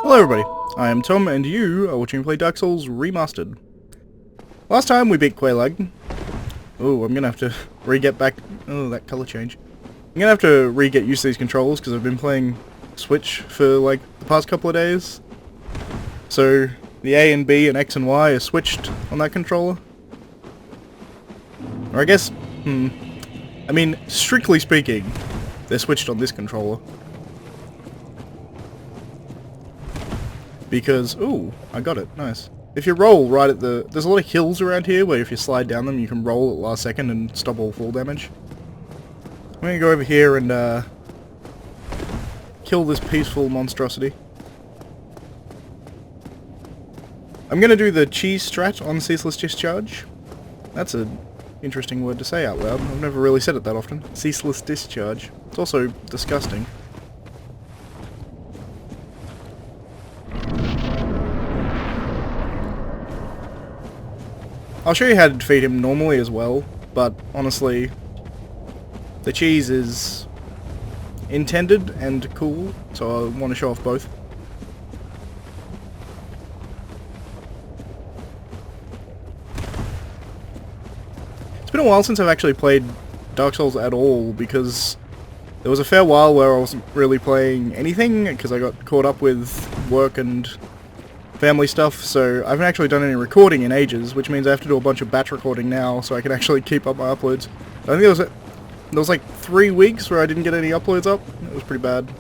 Hello everybody, I am Tom and you are watching me play Dark Souls Remastered. Last time we beat Quelaag. Oh, I'm gonna have to re-get back... Oh, that colour change. I'm gonna have to re-get used to these controls because I've been playing Switch for like the past couple of days. So the A and B and X and Y are switched on that controller. Or I guess, I mean, strictly speaking, they're switched on this controller. Because, ooh, I got it, nice. If you roll right at the... There's a lot of hills around here where if you slide down them you can roll at last second and stop all fall damage. I'm gonna go over here and kill this peaceful monstrosity. I'm gonna do the cheese strat on Ceaseless Discharge. That's an interesting word to say out loud. I've never really said it that often. Ceaseless Discharge. It's also disgusting. I'll show you how to defeat him normally as well, but honestly, the cheese is intended and cool, so I want to show off both. It's been a while since I've actually played Dark Souls at all, because there was a fair while where I wasn't really playing anything, because I got caught up with work and family stuff, so I haven't actually done any recording in ages, which means I have to do a bunch of batch recording now so I can actually keep up my uploads. I think there was like 3 weeks where I didn't get any uploads up. It was pretty bad.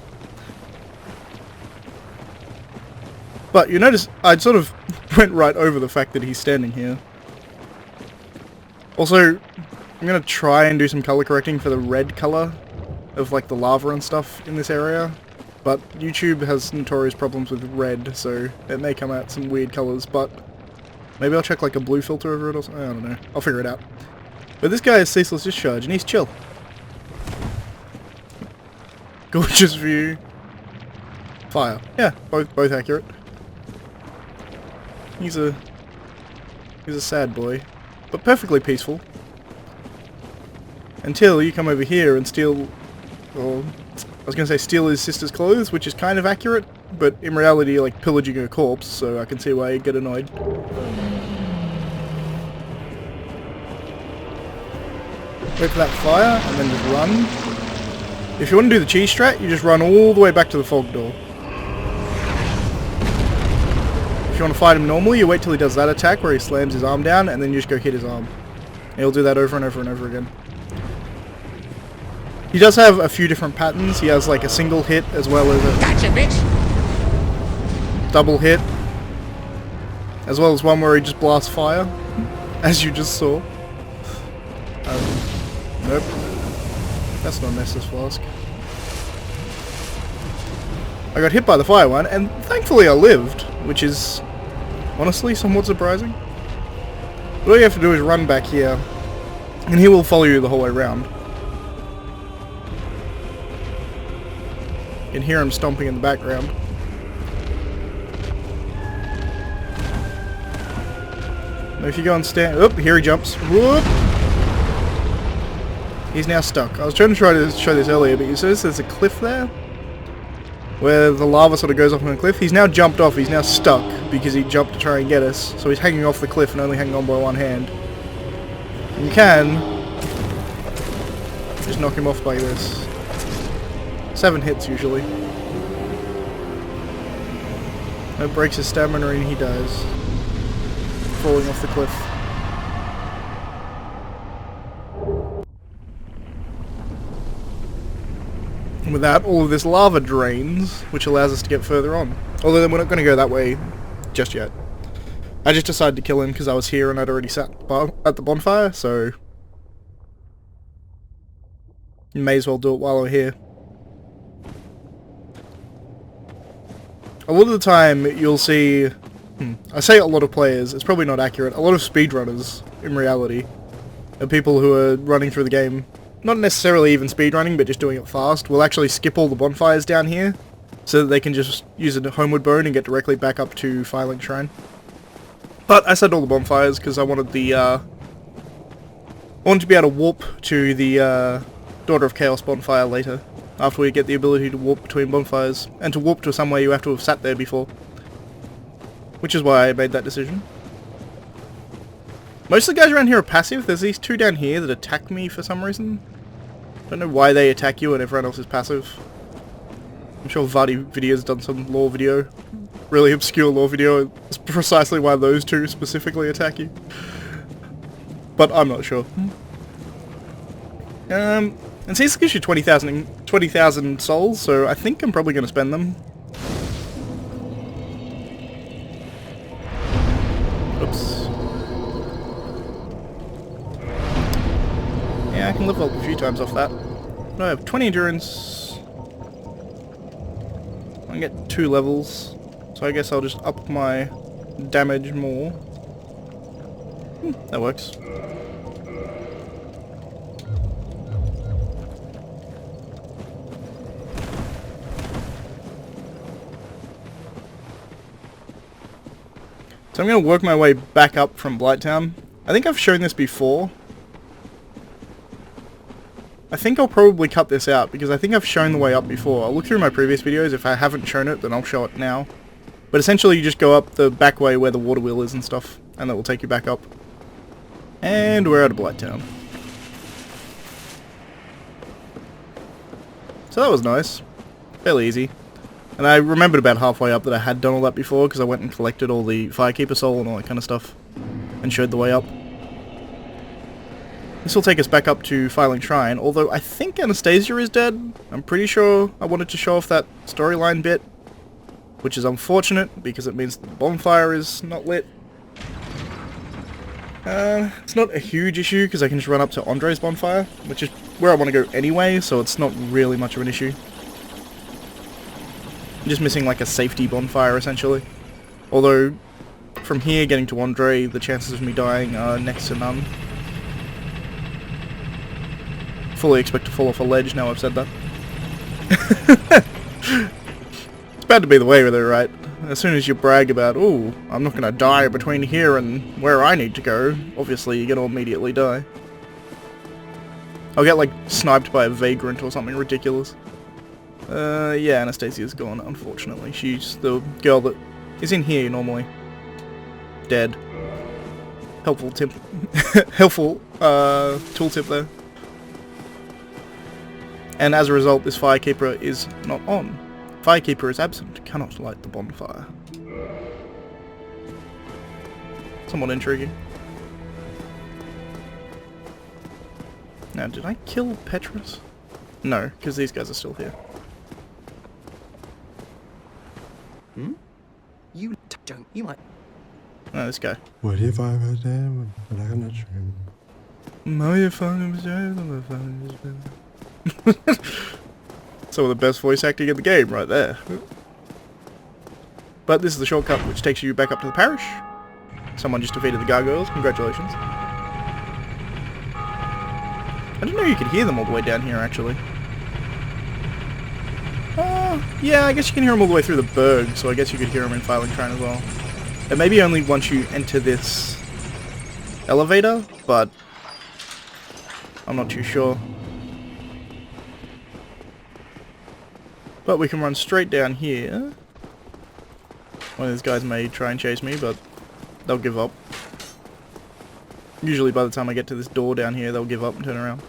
But you notice I sort of went right over the fact that he's standing here. Also, I'm gonna try and do some color correcting for the red color of like the lava and stuff in this area. But YouTube has notorious problems with red, so it may come out some weird colours, but maybe I'll check like a blue filter over it or something, I don't know. I'll figure it out. But this guy is Ceaseless Discharge, and he's chill. Gorgeous view. Fire. Yeah, both accurate. He's a sad boy, but perfectly peaceful. Until you come over here and steal, or I was going to say steal his sister's clothes, which is kind of accurate, but in reality you're like pillaging a corpse, so I can see why you'd get annoyed. Wait for that fire, and then just run. If you want to do the cheese strat, you just run all the way back to the fog door. If you want to fight him normally, you wait till he does that attack where he slams his arm down, and then you just go hit his arm. And he'll do that over and over and over again. He does have a few different patterns. He has like a single hit as well as a gotcha, bitch. Double hit, as well as one where he just blasts fire, as you just saw. Nope, that's not Nessus Flask. I got hit by the fire one, and thankfully I lived, which is honestly somewhat surprising. But all you have to do is run back here, and he will follow you the whole way around. You can hear him stomping in the background. Now if you go and stand... Oop, here he jumps. Whoop! He's now stuck. I was trying to show this earlier, but you notice there's a cliff there? Where the lava sort of goes off on a cliff. He's now jumped off, he's now stuck, because he jumped to try and get us. So he's hanging off the cliff and only hanging on by one hand. And you can just knock him off like this. 7 hits usually. That breaks his stamina and he dies. Falling off the cliff. And with that, all of this lava drains, which allows us to get further on. Although then we're not going to go that way just yet. I just decided to kill him because I was here and I'd already sat at the bonfire, so you may as well do it while we're here. A lot of the time, you'll see... I say a lot of players, it's probably not accurate. A lot of speedrunners, in reality, are people who are running through the game. Not necessarily even speedrunning, but just doing it fast. Will actually skip all the bonfires down here, so that they can just use a homeward bone and get directly back up to Firelink Shrine. But I said all the bonfires because I wanted the... I wanted to be able to warp to the Daughter of Chaos bonfire later. after we get the ability to warp between bonfires, and to warp to somewhere you have to have sat there before. Which is why I made that decision. Most of the guys around here are passive. There's these two down here that attack me for some reason. Don't know why they attack you and everyone else is passive. I'm sure Vardy Video's done some lore video. Really obscure lore video. It's precisely why those two specifically attack you. But I'm not sure. And CEASLESS gives you 20,000 souls, so I think I'm probably going to spend them. Oops. Yeah, I can level up a few times off that. No, I have 20 endurance. I can get 2 levels, so I guess I'll just up my damage more. That works. So I'm going to work my way back up from Blighttown. I think I've shown this before. I think I'll probably cut this out because I think I've shown the way up before. I'll look through my previous videos. If I haven't shown it, then I'll show it now. But essentially you just go up the back way where the water wheel is and stuff, and that will take you back up. And we're out of Blighttown. So that was nice. Fairly easy. And I remembered about halfway up that I had done all that before because I went and collected all the Firekeeper soul and all that kind of stuff and showed the way up. This will take us back up to Filing Shrine, although I think Anastasia is dead. I'm pretty sure I wanted to show off that storyline bit, which is unfortunate because it means the bonfire is not lit. It's not a huge issue because I can just run up to Andre's bonfire, which is where I want to go anyway, so it's not really much of an issue. I'm just missing like a safety bonfire essentially. Although, from here getting to Andre, the chances of me dying are next to none. Fully expect to fall off a ledge now I've said that. It's bad to be the way with it, right? As soon as you brag about, ooh, I'm not gonna die between here and where I need to go, obviously you're gonna immediately die. I'll get like sniped by a vagrant or something ridiculous. Yeah, Anastasia's gone, unfortunately. She's the girl that is in here normally. Dead. Helpful tip. Helpful, tooltip there. And as a result, this Firekeeper is not on. Firekeeper is absent, cannot light the bonfire. Somewhat intriguing. Now, did I kill Petrus? No, because these guys are still here. Hmm? You don't. You might. Oh, this guy. What if I was there, but I'm not sure. Some of the best voice acting in the game right there. But this is the shortcut which takes you back up to the parish. Someone just defeated the gargoyles. Congratulations. I didn't know you could hear them all the way down here, actually. Yeah, I guess you can hear them all the way through the Berg, so I guess you could hear them in Filing Shrine as well. And maybe only once you enter this elevator, but I'm not too sure. But we can run straight down here. One of these guys may try and chase me, but they'll give up. Usually by the time I get to this door down here, they'll give up and turn around.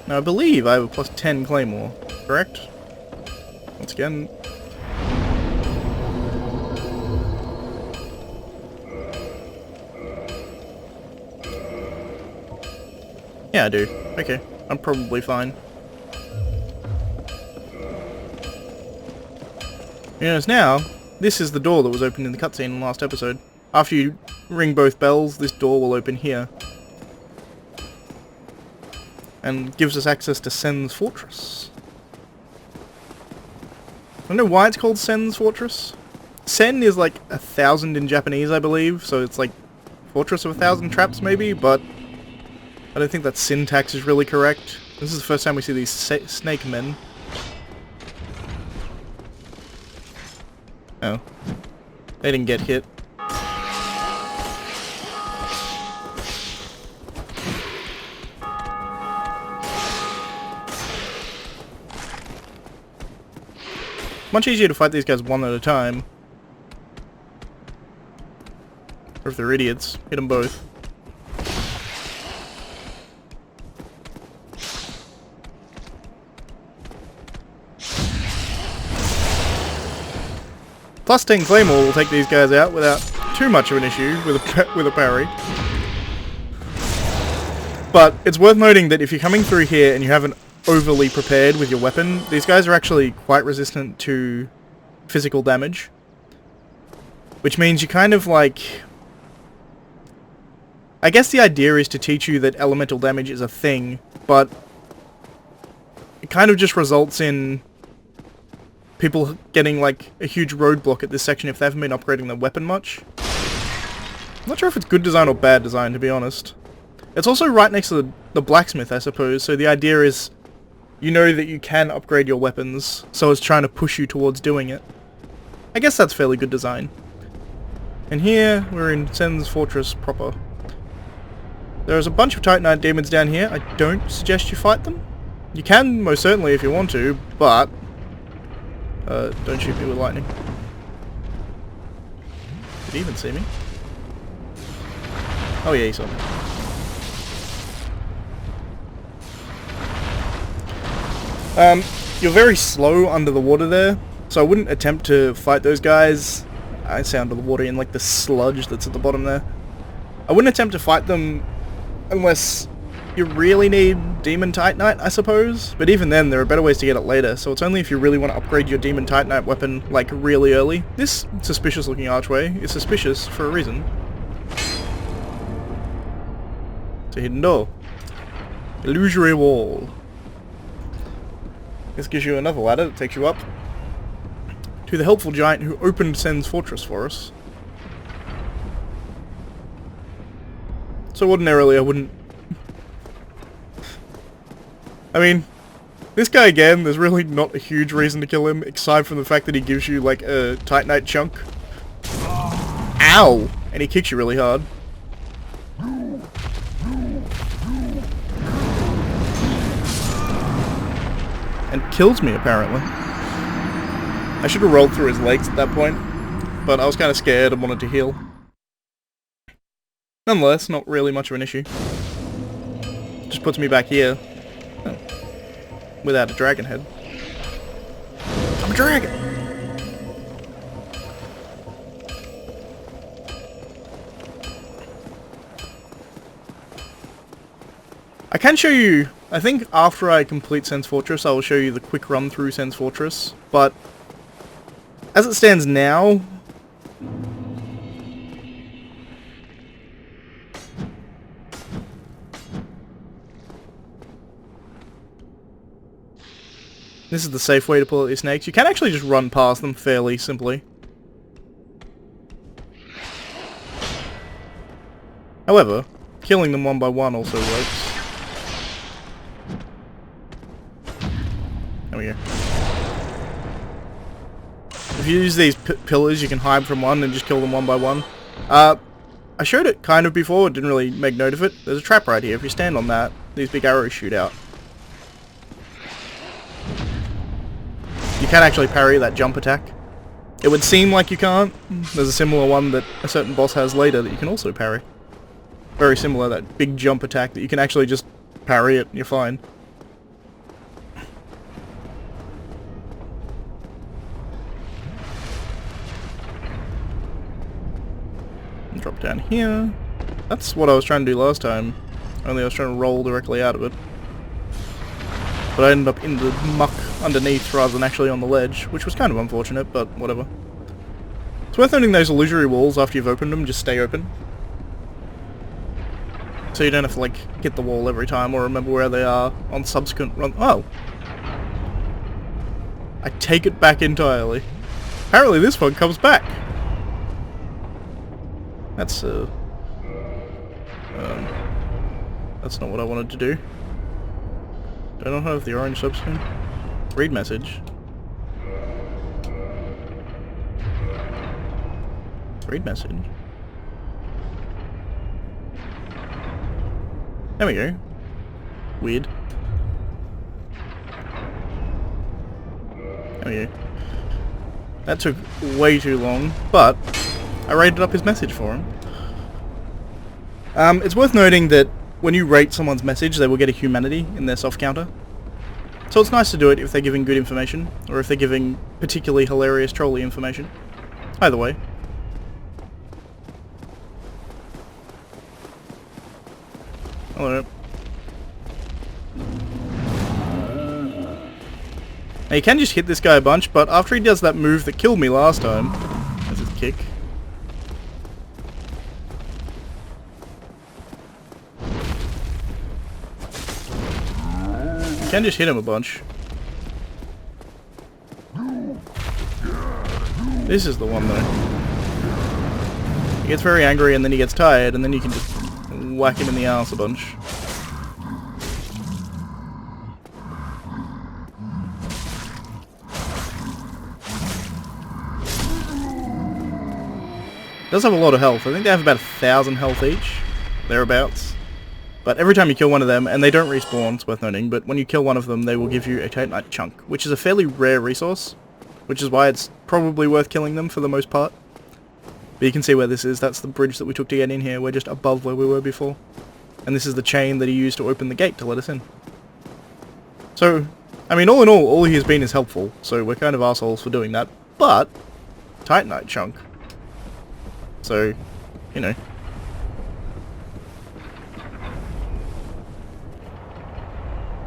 Now I believe I have a plus 10 claymore, correct? Once again. Yeah, I do. Okay, I'm probably fine. Because now, this is the door that was opened in the cutscene in the last episode. After you ring both bells, this door will open here. And gives us access to Sen's Fortress. I don't know why it's called Sen's Fortress. Sen is like 1,000 in Japanese, I believe, so it's like Fortress of 1,000 traps maybe, but I don't think that syntax is really correct. This is the first time we see these snake men. Oh. They didn't get hit. Much easier to fight these guys one at a time. Or if they're idiots, hit them both. Plus 10 Claymore will take these guys out without too much of an issue with a parry. But it's worth noting that if you're coming through here and you haven't overly prepared with your weapon, these guys are actually quite resistant to physical damage. Which means you kind of like... I guess the idea is to teach you that elemental damage is a thing, but it kind of just results in people getting like a huge roadblock at this section if they haven't been upgrading their weapon much. I'm not sure if it's good design or bad design, to be honest. It's also right next to the blacksmith, I suppose, so the idea is you know that you can upgrade your weapons, so it's trying to push you towards doing it. I guess that's fairly good design. And here, we're in Sen's Fortress proper. There's a bunch of Titanite demons down here. I don't suggest you fight them. You can, most certainly, if you want to, but... don't shoot me with lightning. Did he even see me? Oh yeah, he saw me. You're very slow under the water there, so I wouldn't attempt to fight those guys. I say under the water in like the sludge that's at the bottom there. I wouldn't attempt to fight them unless you really need Demon Titanite, I suppose. But even then, there are better ways to get it later, so it's only if you really want to upgrade your Demon Titanite weapon, like, really early. This suspicious-looking archway is suspicious for a reason. It's a hidden door. Illusory wall. This gives you another ladder that takes you up to the helpful giant who opened Sen's Fortress for us. So ordinarily I wouldn't... I mean, this guy again, there's really not a huge reason to kill him, aside from the fact that he gives you like a Titanite chunk. Ow! And he kicks you really hard. And kills me, apparently. I should have rolled through his legs at that point, but I was kind of scared and wanted to heal. Nonetheless, not really much of an issue. Just puts me back here. Oh. Without a dragon head. I'm a dragon! I can show you, I think after I complete Sen's Fortress, I will show you the quick run through Sen's Fortress, but as it stands now, this is the safe way to pull out these snakes. You can actually just run past them fairly simply. However, killing them one by one also works. There we go. If you use these pillars, you can hide from one and just kill them one by one. I showed it kind of before, didn't really make note of it. There's a trap right here. If you stand on that, these big arrows shoot out. You can actually parry that jump attack. It would seem like you can't. There's a similar one that a certain boss has later that you can also parry. Very similar, that big jump attack that you can actually just parry it and you're fine. And drop down here. That's what I was trying to do last time, only I was trying to roll directly out of it. But I ended up in the muck underneath rather than actually on the ledge, which was kind of unfortunate, but whatever. It's worth noting those illusory walls after you've opened them, just stay open. So you don't have to, like, hit the wall every time or remember where they are on subsequent run. Oh! I take it back entirely. Apparently this one comes back! That's not what I wanted to do. Do I not have the orange subscreen? Read message. Read message. There we go. Weird. There we go. That took way too long, but I rated up his message for him. It's worth noting that when you rate someone's message, they will get a humanity in their soft counter. So it's nice to do it if they're giving good information, or if they're giving particularly hilarious trolly information. Either way. Hello. Now you can just hit this guy a bunch, but after he does that move that killed me last time, that's his kick. You can just hit him a bunch. This is the one though. He gets very angry and then he gets tired, and then you can just whack him in the arse a bunch. Does have a lot of health. I think they have about 1,000 health each, thereabouts. But every time you kill one of them, and they don't respawn, it's worth noting, but when you kill one of them, they will give you a Titanite chunk, which is a fairly rare resource, which is why it's probably worth killing them for the most part. But you can see where this is. That's the bridge that we took to get in here. We're just above where we were before. And this is the chain that he used to open the gate to let us in. So, I mean, all in all he has been is helpful, so we're kind of assholes for doing that. But, Titanite chunk. So, you know.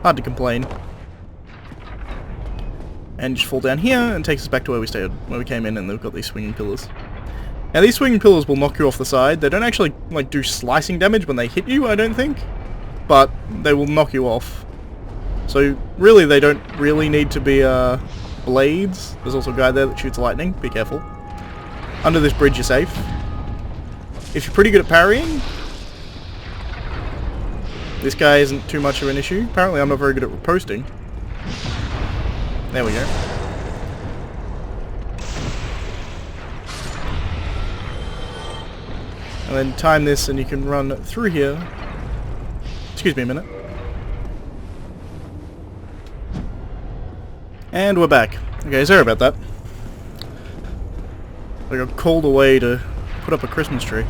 Hard to complain. And just fall down here and takes us back to where we stayed, where we came in, and they've got these swinging pillars. Now these swinging pillars will knock you off the side. They don't actually like do slicing damage when they hit you, I don't think. But they will knock you off. So really they don't really need to be blades. There's also a guy there that shoots lightning. Be careful. Under this bridge you're safe. If you're pretty good at parrying, this guy isn't too much of an issue. Apparently I'm not very good at riposting. There we go. And then time this and you can run through here. Excuse me a minute. And we're back. Okay, sorry about that. I got called away to put up a Christmas tree.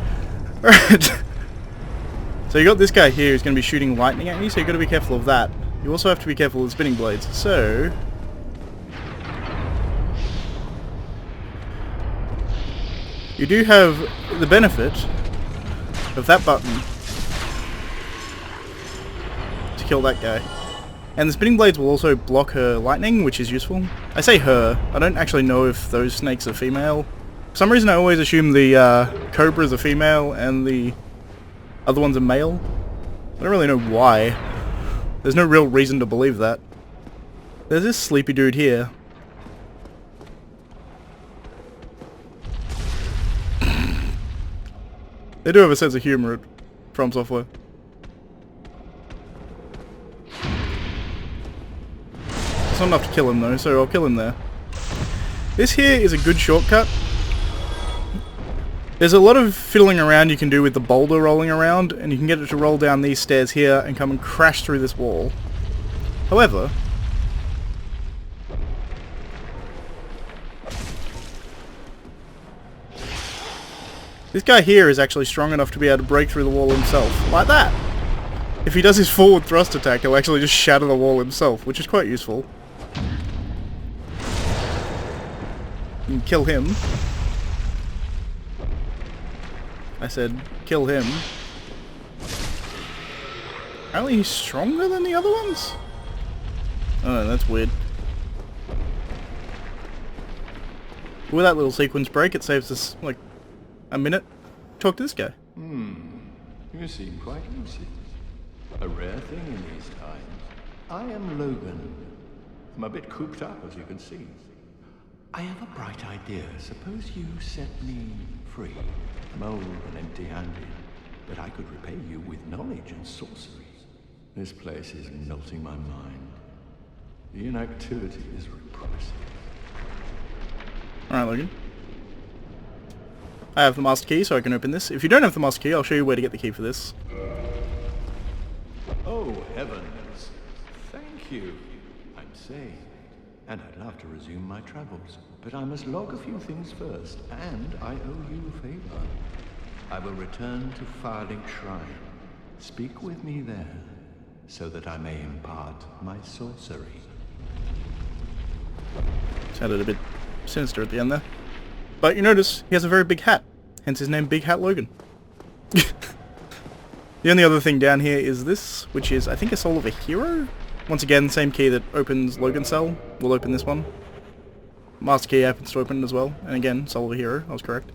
Alright. So you got this guy here who's going to be shooting lightning at you, so you've got to be careful of that. You also have to be careful of the spinning blades. So you do have the benefit of that button to kill that guy. And the spinning blades will also block her lightning, which is useful. I say her, I don't actually know if those snakes are female. For some reason I always assume the cobras are female and the other ones are male. I don't really know why. There's no real reason to believe that. There's this sleepy dude here. They do have a sense of humor From Software. It's not enough to kill him though, so I'll kill him there. This here is a good shortcut. There's a lot of fiddling around you can do with the boulder rolling around, and you can get it to roll down these stairs here and come and crash through this wall. However, this guy here is actually strong enough to be able to break through the wall himself, like that. If he does his forward thrust attack, he'll actually just shatter the wall himself, which is quite useful. You can kill him. I said, kill him. Apparently he's stronger than the other ones? Oh, that's weird. With that little sequence break, it saves us, like, a minute. Talk to this guy. You seem quite lucid. A rare thing in these times. I am Logan. I'm a bit cooped up, as you can see. I have a bright idea. Suppose you set me free. I'm old and empty-handed, but I could repay you with knowledge and sorcery. This place is melting my mind. The inactivity is repressive. Alright, Logan. I have the master key, so I can open this. If you don't have the master key, I'll show you where to get the key for this. Oh, heavens. Thank you. I'm saved. and I'd love to resume my travels. But I must log a few things first, and I owe you a favor. I will return to Firelink Shrine. Speak with me there, so that I may impart my sorcery. Sounded a bit sinister at the end there. But you notice he has a very big hat, hence his name Big Hat Logan. The only other thing down here is this, which is, I think, a soul of a hero? Once again, same key that opens Logan's cell will open this one. Master key happens to open it as well, and again, soul of a hero, I was correct.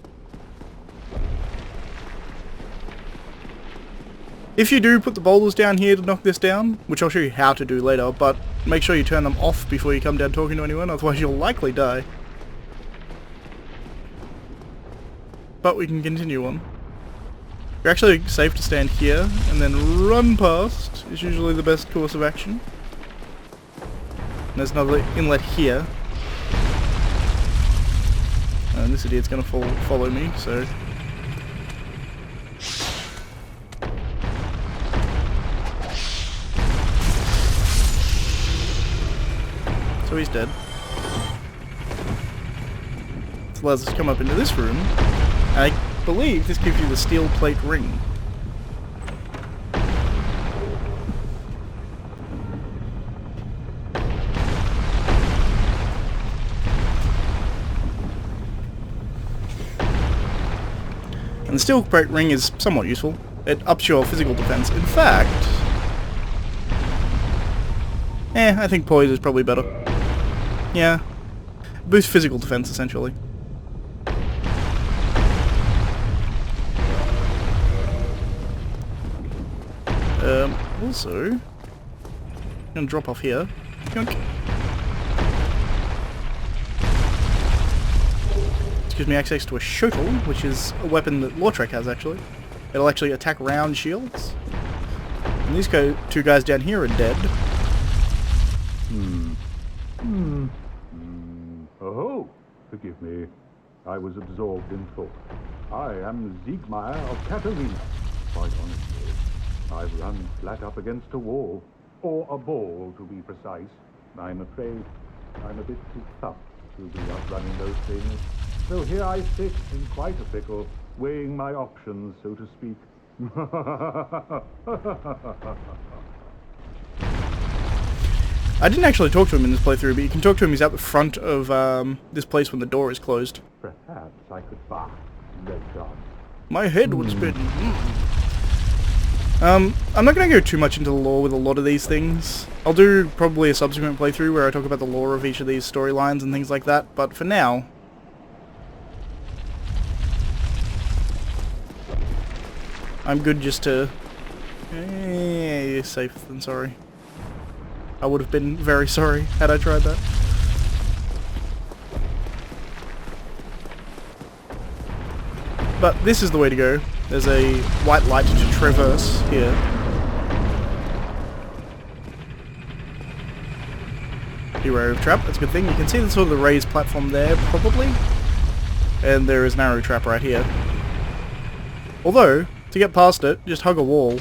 If you do put the boulders down here to knock this down, which I'll show you how to do later, but make sure you turn them off before you come down talking to anyone, otherwise you'll likely die. But we can continue on. You're actually safe to stand here, and then run past is usually the best course of action. And there's another inlet here. And this idiot's gonna follow me, so... So he's dead. This allows us to come up into this room. And I believe this gives you the steel plate ring. And the steel plate ring is somewhat useful. It ups your physical defense. In fact... I think poise is probably better. Yeah. Boost physical defense, essentially. Also... I'm gonna drop off here. Yoink. This gives me access to a shuttle, which is a weapon that Lautrec has, actually. It'll actually attack round shields. And these two guys down here are dead. Oh, forgive me. I was absorbed in thought. I am Siegmeyer of Katarina. Quite honestly, I've run flat up against a wall. Or a ball, to be precise. I'm afraid I'm a bit too tough to be outrunning those things. So here I sit in quite a pickle, weighing my options, so to speak. I didn't actually talk to him in this playthrough, but you can talk to him. He's out the front of this place when the door is closed. Perhaps I could buy no chance. My head would spin. I'm not going to go too much into the lore with a lot of these things. I'll do probably a subsequent playthrough where I talk about the lore of each of these storylines and things like that, but for now... I'm good just to... safe than sorry. I would have been very sorry had I tried that. But this is the way to go. There's a white light to traverse here. Hero trap, that's a good thing. You can see the sort of the raised platform there, probably. And there is an arrow trap right here. Although, to get past it, just hug a wall.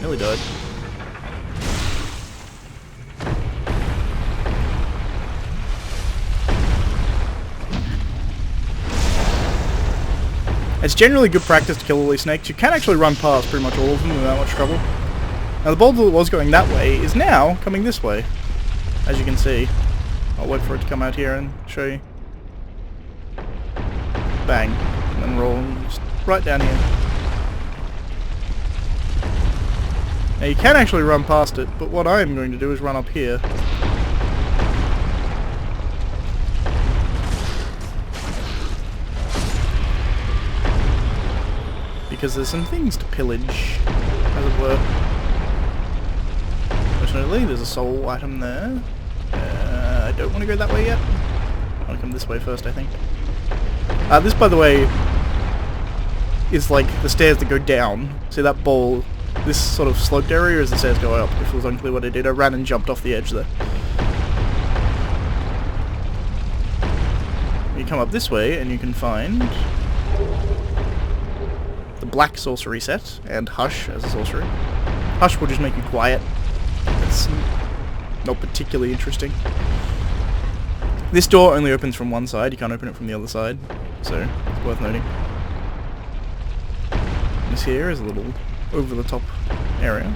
Nearly died. It's generally good practice to kill all these snakes. You can actually run past pretty much all of them without much trouble. Now the boulder that was going that way is now coming this way, as you can see. I'll wait for it to come out here and show you. Bang. And then roll just right down here. Now you can actually run past it, but what I'm going to do is run up here. Because there's some things to pillage, as it were. Fortunately, there's a soul item there. I don't want to go that way yet. I want to come this way first, I think. This, by the way, is like the stairs that go down. See that ball? This sort of sloped area is the stairs go up. If it was unclear what I did, I ran and jumped off the edge there. You come up this way and you can find the black sorcery set, and Hush as a sorcery. Hush will just make you quiet. It's not particularly interesting. This door only opens from one side, you can't open it from the other side, so it's worth noting. This here is a little over-the-top area.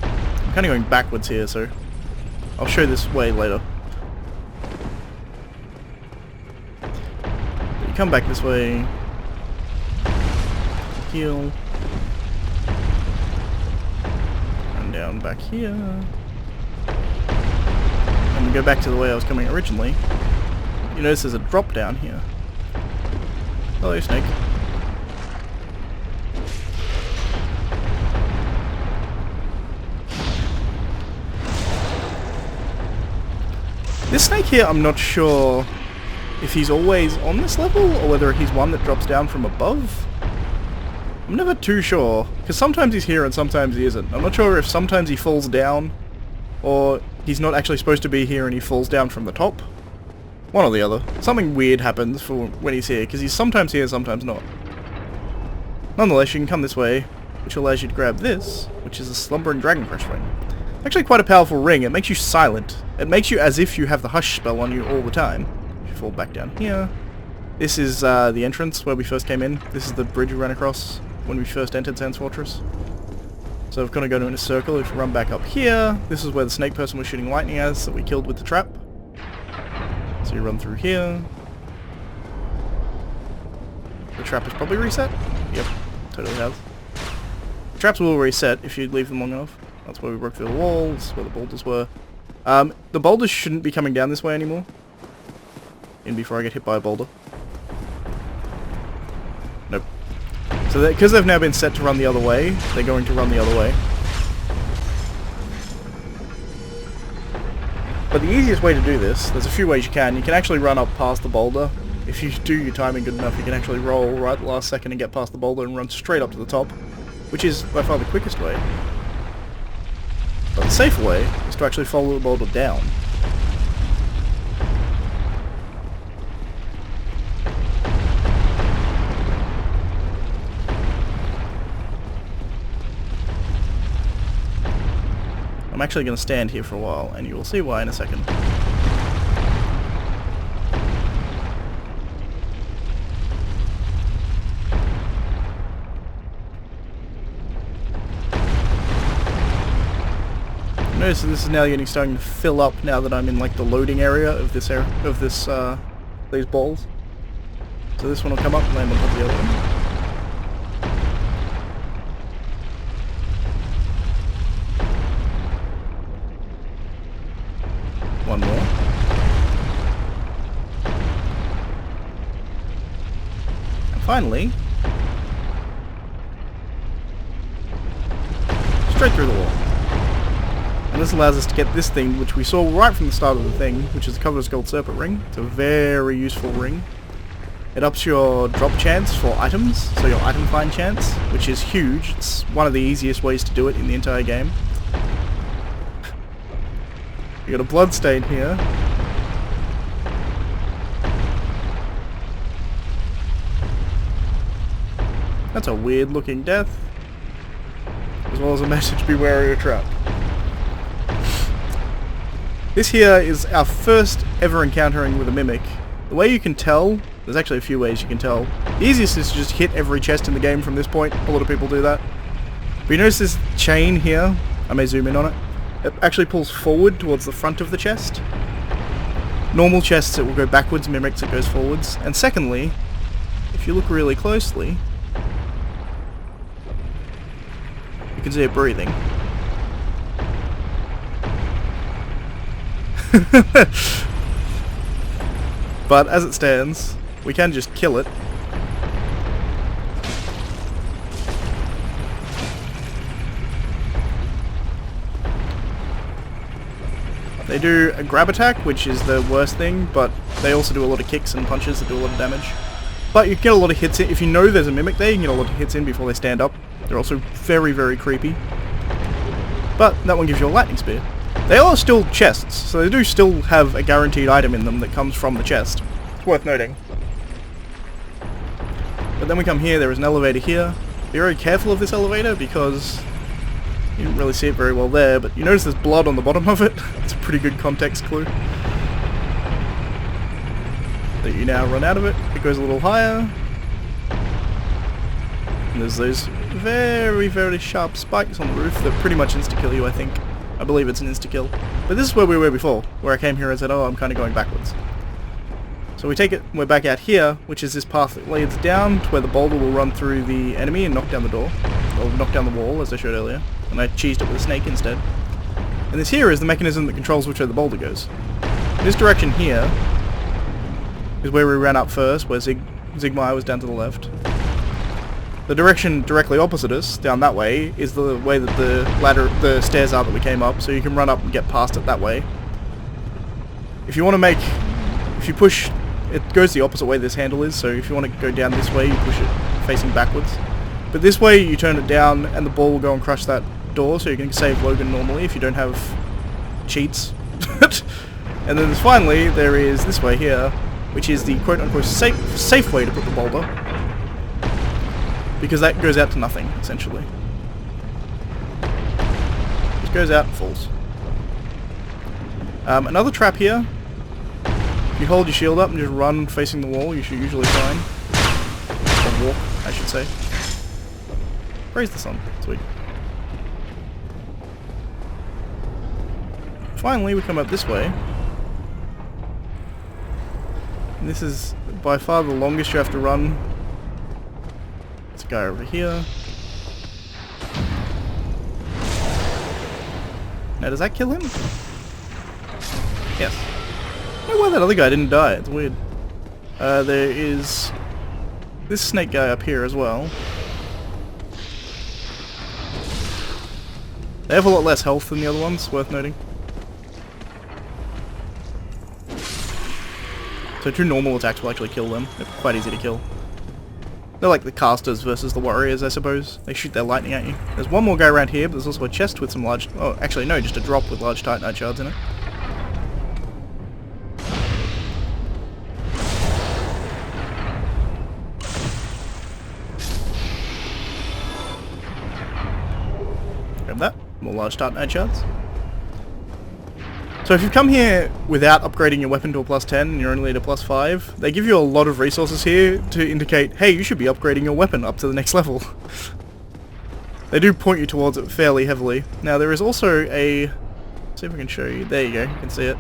I'm kind of going backwards here, so I'll show this way later. But you come back this way, heal, run down back here, and we go back to the way I was coming originally. You notice there's a drop down here. Hello, snake. This snake here, I'm not sure if he's always on this level, or whether he's one that drops down from above. I'm never too sure, because sometimes he's here and sometimes he isn't. I'm not sure if sometimes he falls down, or he's not actually supposed to be here and he falls down from the top. One or the other. Something weird happens for when he's here, because he's sometimes here, sometimes not. Nonetheless, you can come this way, which allows you to grab this, which is a Slumbering Dragon Crush ring. Actually quite a powerful ring. It makes you silent. It makes you as if you have the Hush spell on you all the time. If you fall back down here. This is the entrance where we first came in. This is the bridge we ran across when we first entered Sans Fortress. So we're going to go in a circle. If we run back up here, this is where the snake person was shooting lightning at us that we killed with the trap. So you run through here. The trap is probably reset. Yep, totally has. The traps will reset if you leave them long enough. That's where we broke through the walls, where the boulders were. The boulders shouldn't be coming down this way anymore. In before I get hit by a boulder. Nope. So because they've now been set to run the other way, they're going to run the other way. But the easiest way to do this, there's a few ways you can. You can actually run up past the boulder. If you do your timing good enough, you can actually roll right at the last second and get past the boulder and run straight up to the top, which is by far the quickest way. But the safer way is to actually follow the boulder down. I'm actually going to stand here for a while, and you will see why in a second. Notice that this is now starting to fill up now that I'm in like the loading area of this these balls. So this one will come up and land on top of the other one. One more. And finally, straight through the wall. And this allows us to get this thing, which we saw right from the start of the thing, which is the Covetous Gold Serpent Ring. It's a very useful ring. It ups your drop chance for items, so your item find chance, which is huge. It's one of the easiest ways to do it in the entire game. You got a bloodstain here. That's a weird looking death. As well as a message, be wary of trap. This here is our first ever encountering with a mimic. The way you can tell, there's actually a few ways you can tell. The easiest is to just hit every chest in the game from this point. A lot of people do that. But you notice this chain here? I may zoom in on it. It actually pulls forward towards the front of the chest. Normal chests it will go backwards, mimics it goes forwards. And secondly, if you look really closely, you can see it breathing. But as it stands, we can just kill it. They do a grab attack, which is the worst thing, but they also do a lot of kicks and punches that do a lot of damage. But you can get a lot of hits in. If you know there's a mimic there, you can get a lot of hits in before they stand up. They're also very, very creepy. But that one gives you a lightning spear. They are still chests, so they do still have a guaranteed item in them that comes from the chest. It's worth noting. But then we come here, there is an elevator here. Be very careful of this elevator because you didn't really see it very well there, but you notice there's blood on the bottom of it. It's a pretty good context clue. That you now run out of it. It goes a little higher. And there's those very, very sharp spikes on the roof that pretty much insta-kill you, I think. I believe it's an insta-kill. But this is where we were before, where I came here and said, oh, I'm kind of going backwards. So we take it, we're back out here, which is this path that leads down to where the boulder will run through the enemy and knock down the door. Or knock down the wall, as I showed earlier. And I cheesed it with a snake instead. And this here is the mechanism that controls which way the boulder goes. This direction here is where we ran up first, where Zigmire was down to the left. The direction directly opposite us, down that way, is the way that the stairs are that we came up, so you can run up and get past it that way. If you you push, it goes the opposite way this handle is, so if you want to go down this way, you push it facing backwards. But this way, you turn it down and the ball will go and crush that door, so you can save Logan normally if you don't have cheats. And then finally, there is this way here, which is the quote-unquote safe way to put the boulder. Because that goes out to nothing, essentially. Just goes out and falls. Another trap here. If you hold your shield up and just run facing the wall, you should usually find. Or walk, I should say. Praise the sun. Sweet. Finally, we come up this way. And this is by far the longest you have to run. There's a guy over here. Now, does that kill him? Yes. I don't know why that other guy didn't die. It's weird. There is this snake guy up here as well. They have a lot less health than the other ones, worth noting. So 2 normal attacks will actually kill them. They're quite easy to kill. They're like the casters versus the warriors, I suppose. They shoot their lightning at you. There's one more guy around here, but there's also a chest with some large... Oh, actually no, just a drop with large titanite shards in it. Grab that. More large titanite shards. So if you come here without upgrading your weapon to a +10 and you're only at a +5, they give you a lot of resources here to indicate, hey, you should be upgrading your weapon up to the next level. They do point you towards it fairly heavily. Now there is also a... Let's see if I can show you. There you go, you can see it.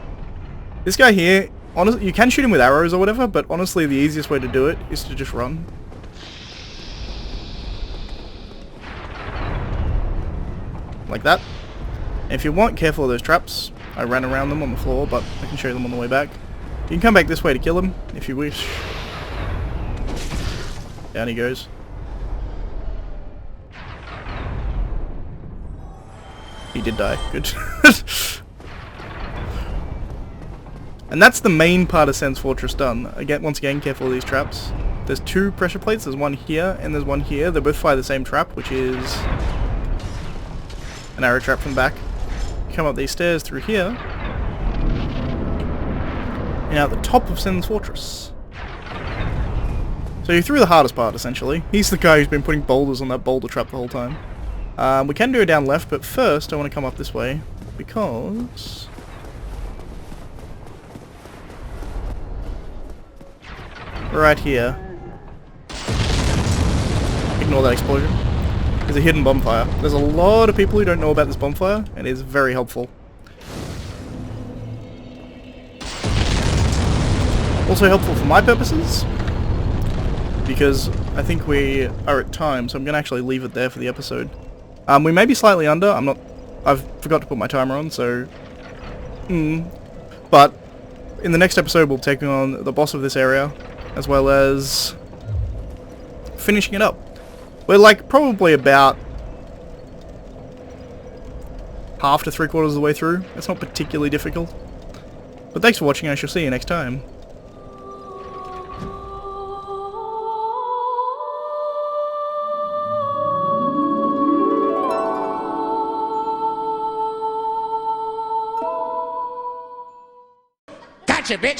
This guy here, honestly, you can shoot him with arrows or whatever, but honestly the easiest way to do it is to just run. Like that. And if you want, careful of those traps. I ran around them on the floor, but I can show them on the way back. You can come back this way to kill him, if you wish. Down he goes. He did die. Good. And that's the main part of Sen's Fortress done. Once again, careful of these traps. There's 2 pressure plates. There's one here, and there's one here. They both fire the same trap, which is an arrow trap from back. Come up these stairs through here, and out the top of Sen's Fortress. So you're through the hardest part, essentially. He's the guy who's been putting boulders on that boulder trap the whole time. We can do it down left, but first I want to come up this way, because... right here. Ignore that explosion. There's a hidden bonfire. There's a lot of people who don't know about this bonfire, and it is very helpful. Also helpful for my purposes, because I think we are at time, so I'm going to actually leave it there for the episode. We may be slightly under. I've forgot to put my timer on, so... But in the next episode we'll take on the boss of this area, as well as finishing it up. We're like probably about half to 3/4 of the way through. It's not particularly difficult. But thanks for watching, I shall see you next time. Gotcha, bitch!